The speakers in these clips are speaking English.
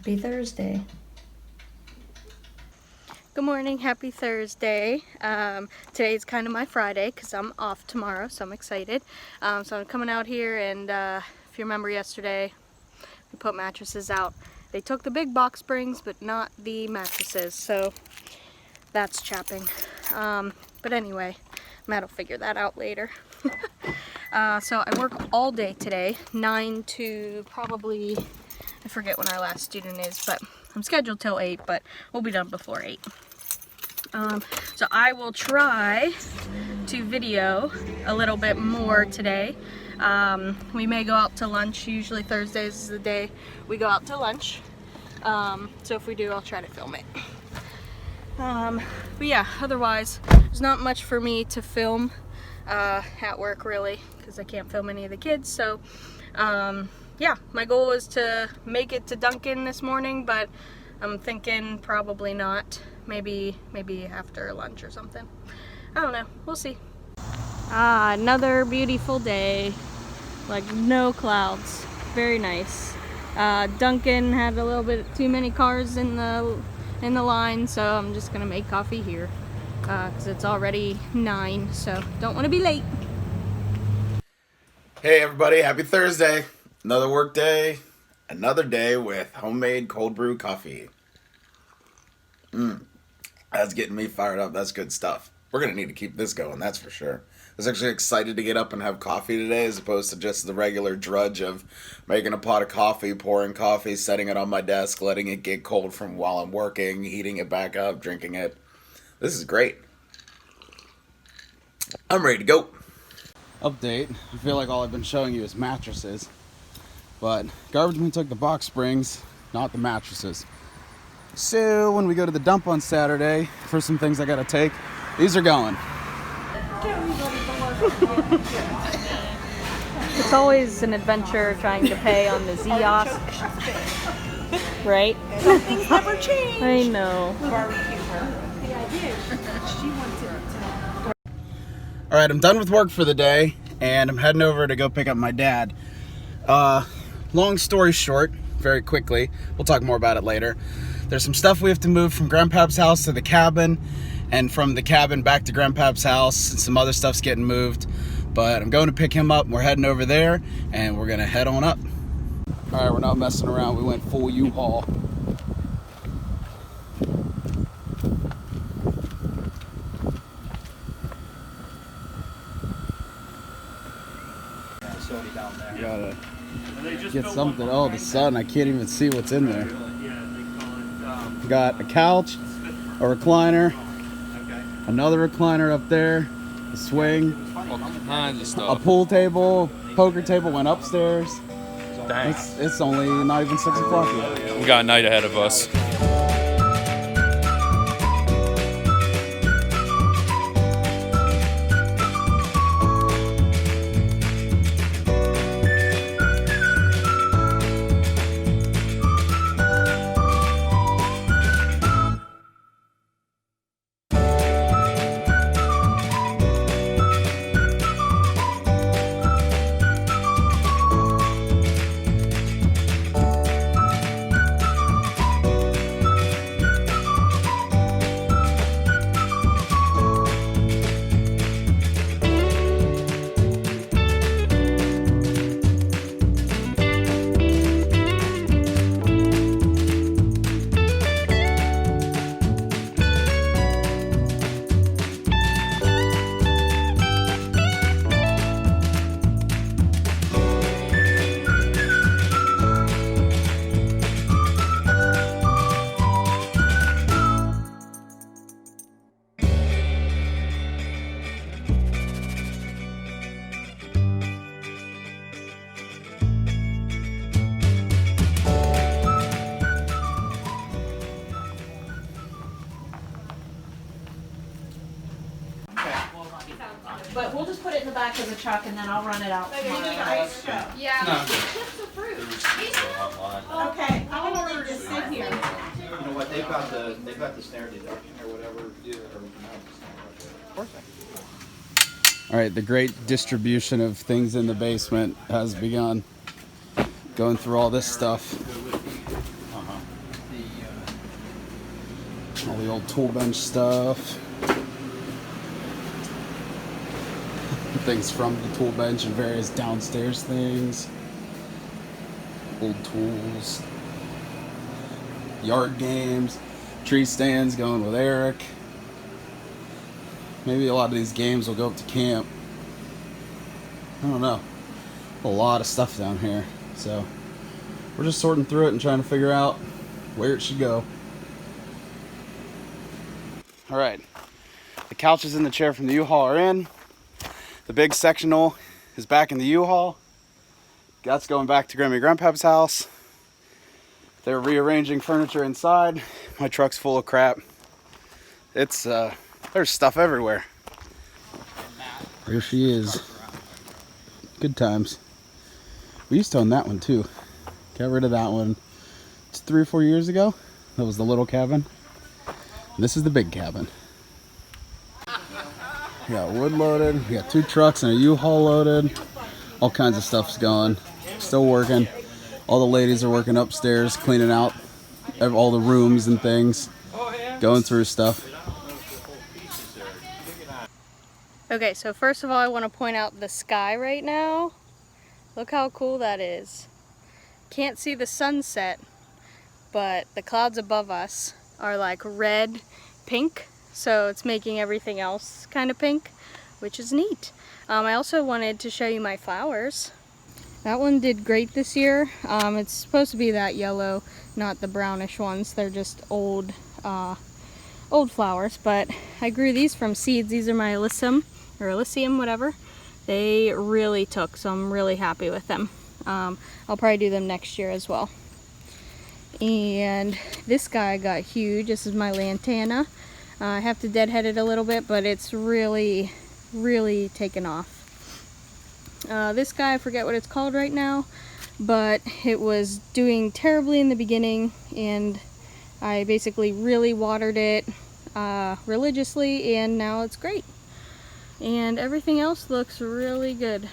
Happy Thursday. Good morning, happy Thursday. Today's kind of my Friday because I'm off tomorrow, so I'm excited. So I'm coming out here, and if you remember yesterday, we put mattresses out. They took the big box springs, but not the mattresses, so that's chapping. But anyway, Matt will figure that out later. So I work all day today, 9 to probably, I forget when our last student is, but I'm scheduled till 8, but we'll be done before 8. So I will try to video a little bit more today. We may go out to lunch. Usually Thursdays is the day we go out to lunch. So if we do, I'll try to film it. But yeah, otherwise, there's not much for me to film at work really, because I can't film any of the kids. So yeah, my goal is to make it to Duncan this morning, but I'm thinking probably not. Maybe after lunch or something. I don't know. We'll see. Another beautiful day. Like no clouds. Very nice. Duncan had a little bit too many cars in the line, so I'm just gonna make coffee here because it's already 9, so don't want to be late. Hey everybody, happy Thursday. Another work day, another day with homemade cold brew coffee. That's getting me fired up. That's good stuff. We're going to need to keep this going, that's for sure. I was actually excited to get up and have coffee today as opposed to just the regular drudge of making a pot of coffee, pouring coffee, setting it on my desk, letting it get cold from while I'm working, heating it back up, drinking it. This is great. I'm ready to go. Update. I feel like all I've been showing you is mattresses, but garbage man took the box springs, not the mattresses. So when we go to the dump on Saturday for some things I gotta take, these are going. It's always an adventure trying to pay on the Ziosk. Right? Some things never change. I know. Barbecue her. The idea is she wants it to. Alright, I'm done with work for the day, and I'm heading over to go pick up my dad. Long story short, very quickly, we'll talk more about it later. There's some stuff we have to move from Grandpa's house to the cabin, and from the cabin back to Grandpa's house, and some other stuff's getting moved. But I'm going to pick him up, we're heading over there, and we're gonna head on up. Alright, we're not messing around, we went full Uhaul. Gotta get something. Oh, the sun, I can't even see what's in there. Got a couch, a recliner, another recliner up there, a swing, all kinds of stuff. a pool table, poker table went upstairs. Dang. It's only not even 6 o'clock yet. We got a night ahead of us. But we'll just put it in the back of the truck and then I'll run it out. So you need an ice show? Yeah. No. Chips or fruit? Okay, I'm gonna leave this sit here. You know what, they've got the snare deduction or whatever. Yeah. All right, the great distribution of things in the basement has begun. Going through all this stuff. the old tool bench stuff. Things from the tool bench and various downstairs things. Old tools. Yard games. Tree stands going with Eric. Maybe a lot of these games will go up to camp. I don't know. A lot of stuff down here. So we're just sorting through it and trying to figure out where it should go. Alright. The couches in the chair from the Uhaul are in. The big sectional is back in the U-Haul. That's going back to Grandma and Grandpa's house. They're rearranging furniture inside. My truck's full of crap. It's, there's stuff everywhere. There she is. Good times. We used to own that one too. Got rid of that one. It's 3 or 4 years ago. That was the little cabin. This is the big cabin. We got wood loaded. We got 2 trucks and a U-Haul loaded. All kinds of stuff's going. Still working. All the ladies are working upstairs, cleaning out all the rooms and things. Going through stuff. Okay, so first of all, I want to point out the sky right now. Look how cool that is. Can't see the sunset, but the clouds above us are like red, pink. So it's making everything else kind of pink, which is neat. I also wanted to show you my flowers. That one did great this year. It's supposed to be that yellow, not the brownish ones. They're just old flowers, but I grew these from seeds. These are my Elysium, whatever. They really took, so I'm really happy with them. I'll probably do them next year as well. And this guy got huge. This is my lantana. I have to deadhead it a little bit, but it's really, really taken off. This guy, I forget what it's called right now, but it was doing terribly in the beginning, and I basically really watered it religiously, and now it's great. And everything else looks really good.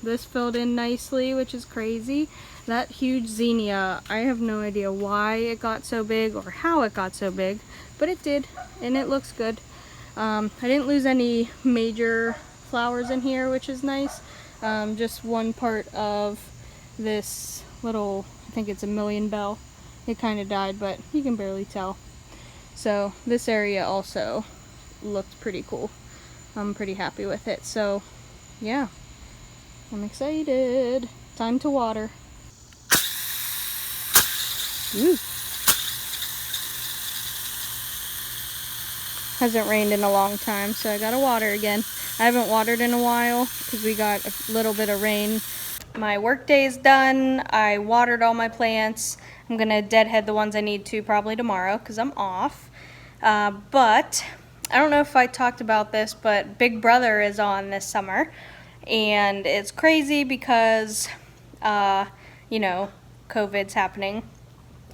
This filled in nicely, which is crazy. That huge zinnia, I have no idea why it got so big or how it got so big, but it did, and it looks good. I didn't lose any major flowers in here, which is nice. Just one part of this little, I think it's a million bell. It kind of died, but you can barely tell. So this area also looked pretty cool. I'm pretty happy with it. So yeah, I'm excited. Time to water. Ooh. Hasn't rained in a long time, so I gotta water again. I haven't watered in a while because we got a little bit of rain. My work day is done. I watered all my plants. I'm gonna deadhead the ones I need to probably tomorrow because I'm off. But I don't know if I talked about this, but Big Brother is on this summer, and it's crazy because you know, COVID's happening,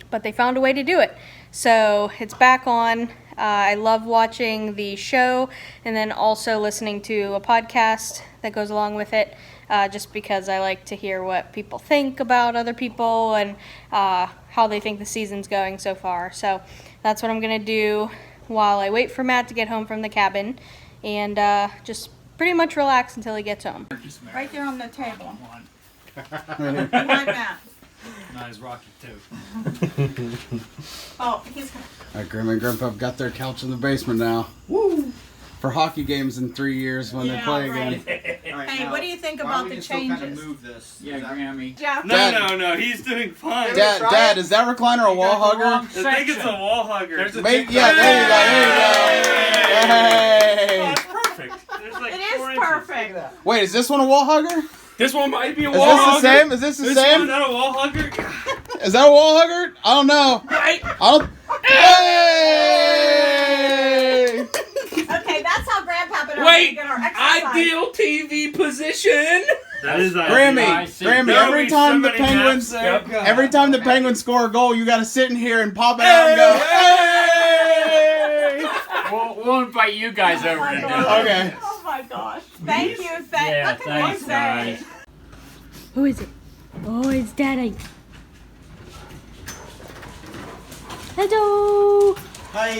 but they found a way to do it. So it's back on. I love watching the show and then also listening to a podcast that goes along with it, just because I like to hear what people think about other people and how they think the season's going so far. So that's what I'm going to do while I wait for Matt to get home from the cabin, and just pretty much relax until he gets home. Right there on the table. Right here. You want that? Not as rocky too. Oh, he's Alright, Grandma and Grandpa have got their couch in the basement now. Woo! For hockey games in 3 years when they play again. Hey, what do you think about the changes? Move this. Yeah, Grammy. Jeff? No, he's doing fine. Dad, is that recliner a wall hugger? I think it's a wall hugger. There's a Maybe, yeah, there you go. Hey! It's perfect. There's like It is 4 inches. perfect. Wait, is this one a wall hugger? This one might be a Is wall this the hugger. same? Is this the This same? one not a wall hugger. Is that a wall hugger? I don't know. Right. I don't. Hey! Okay, that's how Grandpapa and I Wait, get our exercise. ideal TV position. That is Grammy, every time the Penguins, Yep. every time the Penguins score a goal, you got to sit in here and pop it out and go. Hey! We'll invite you guys over to do it. Okay. Oh my gosh. Thank you. Yeah, What can I thanks, say? guys. Who is it? Oh, it's Daddy. Hello. Hi,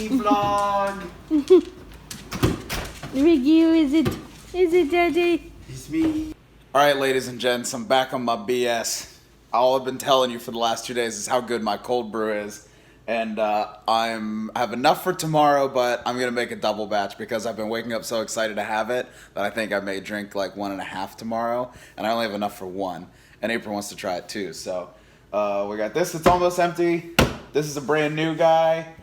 vlog. Ricky, is it? Is it, Daddy? It's me. Alright, ladies and gents, I'm back on my BS. All I've been telling you for the last 2 days is how good my cold brew is. And I have enough for tomorrow, but I'm going to make a double batch because I've been waking up so excited to have it that I think I may drink like 1.5 tomorrow. And I only have enough for 1. And April wants to try it too. So we got this. It's almost empty. This is a brand new guy.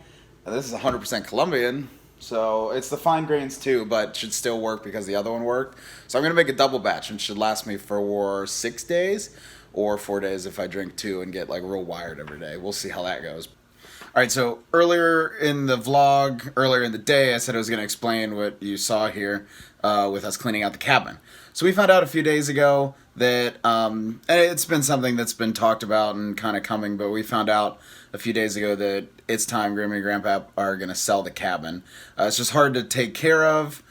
And this is 100% Colombian. So it's the fine grains too, but should still work because the other one worked. So I'm going to make a double batch and should last me for 6 days or 4 days if I drink 2 and get like real wired every day. We'll see how that goes. All right, so earlier in the vlog, earlier in the day, I said I was going to explain what you saw here with us cleaning out the cabin. So we found out a few days ago that, and it's been something that's been talked about and kind of coming, but we found out a few days ago that it's time Grammy and Grandpa are going to sell the cabin. It's just hard to take care of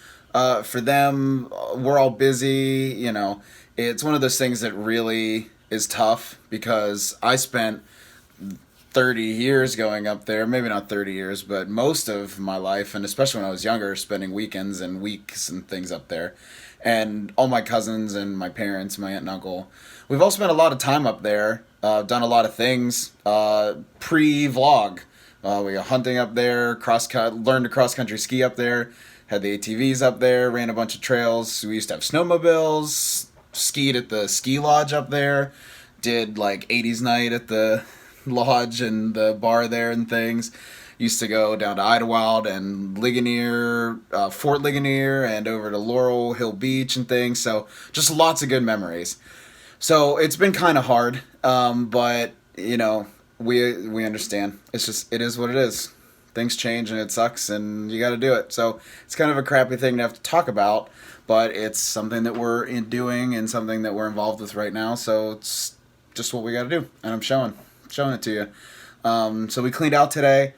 for them. We're all busy, you know. It's one of those things that really is tough because I spent 30 years going up there, maybe not 30 years, but most of my life, and especially when I was younger, spending weekends and weeks and things up there. And all my cousins and my parents, my aunt and uncle, we've all spent a lot of time up there, done a lot of things pre-vlog. We were hunting up there, learned to cross-country ski up there, had the ATVs up there, ran a bunch of trails. We used to have snowmobiles, skied at the ski lodge up there, did like 80s night at the lodge and the bar there and things. Used to go down to Idlewild and Ligonier, Fort Ligonier, and over to Laurel Hill Beach and things. So just lots of good memories. So it's been kind of hard, but you know, we understand. It's just, it is what it is. Things change and it sucks and you got to do it. So it's kind of a crappy thing to have to talk about, but it's something that we're doing and something that we're involved with right now. So it's just what we got to do, and I'm showing it to you. So we cleaned out today.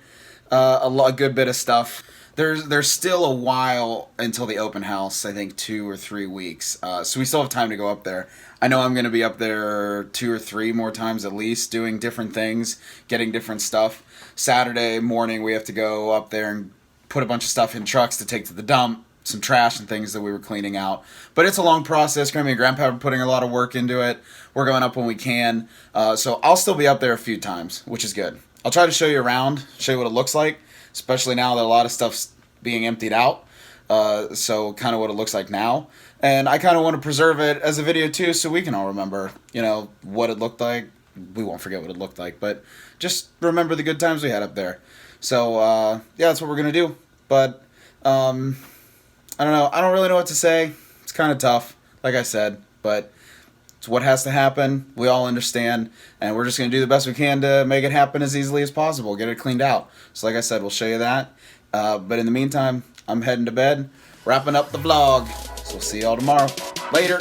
A good bit of stuff. There's still a while until the open house, I think 2 or 3 weeks. So we still have time to go up there. I know I'm going to be up there 2 or 3 more times at least, doing different things, getting different stuff. Saturday morning we have to go up there and put a bunch of stuff in trucks to take to the dump, some trash and things that we were cleaning out. But it's a long process. Grammy and Grandpa are putting a lot of work into it. We're going up when we can. So I'll still be up there a few times, which is good. I'll try to show you around, show you what it looks like, especially now that a lot of stuff's being emptied out. So kind of what it looks like now. And I kind of want to preserve it as a video too, so we can all remember, you know, what it looked like. We won't forget what it looked like, but just remember the good times we had up there. So yeah, that's what we're going to do. But I don't know. I don't really know what to say. It's kind of tough, like I said, but it's what has to happen. We all understand, and we're just going to do the best we can to make it happen as easily as possible, get it cleaned out. So like I said, we'll show you that. But in the meantime, I'm heading to bed, wrapping up the vlog. So we'll see y'all tomorrow. Later.